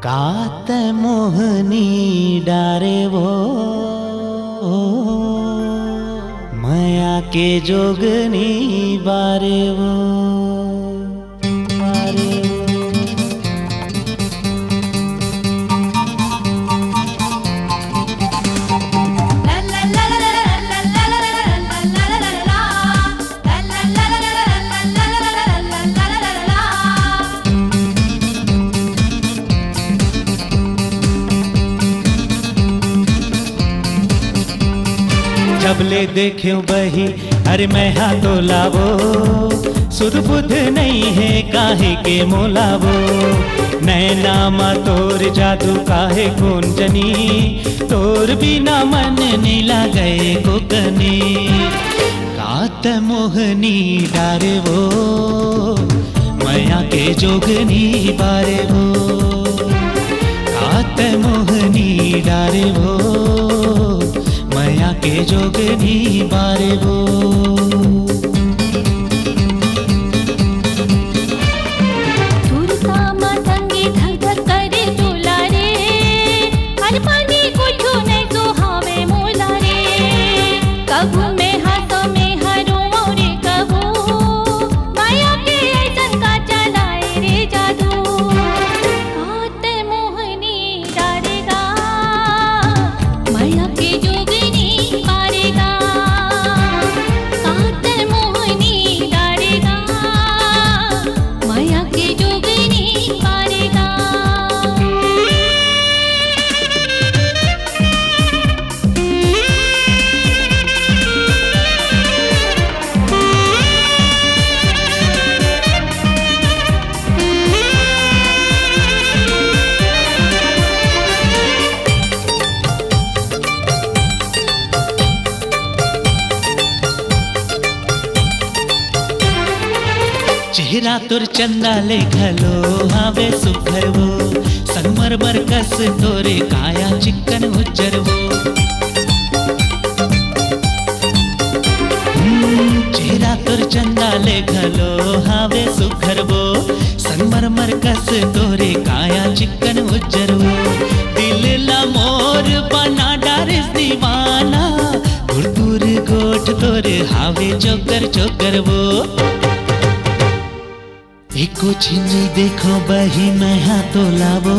कात मोहनी डारे वो माया के जोगनी बारे वो जबले देख्यो बही अरे मैं हाथों लावो सुध बुध नहीं है काहे के मोलावो नैनामा तोर जादू काहे कुंजनी तोर बिना मन नीला गए कोकनी कात मोहनी डारे वो माया के जोगनी बारे वो कात मोहनी डारे वो माया के जोगनी बारे वो चेहरा तुर चंदा ले घलो हावे सुखर वो संगमरमर कस तोरे काया चिकन उज्जर वो चेहरा तुर चंदा ले घलो हावे सुखर वो संगमरमर कस तोरे काया चिकन उज्जर वो दिल ला मोर बना डारिस दीवाना दूर गोठ तोरे हावे चोकर चोकर वो एको छिन्नी देखो बही मैं हाथों लावो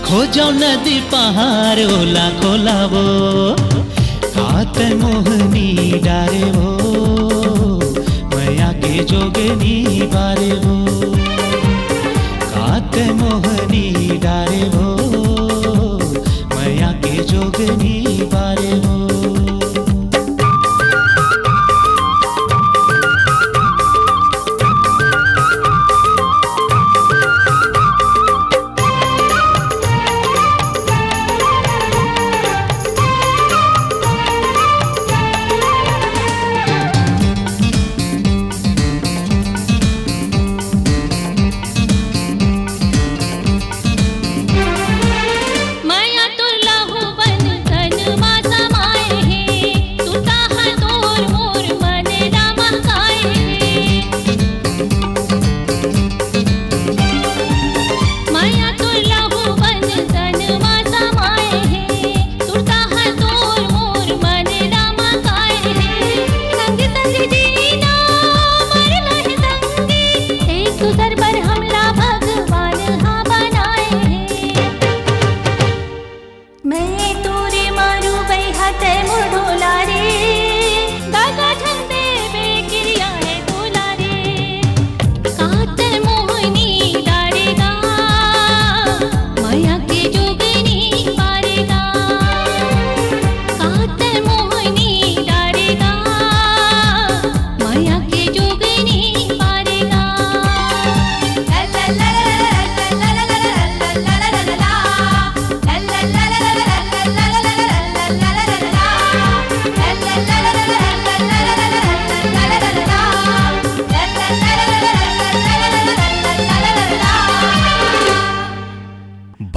खोजो नदी पहाड़ ओला खोलावो कात मोहनी डारे वो माया के जोगनी बारे वो कात मोहनी डारे वो माया के जोगनी बारे वो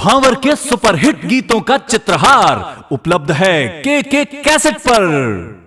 भावर के सुपरहिट गीतों का चित्रहार उपलब्ध है के कैसेट पर।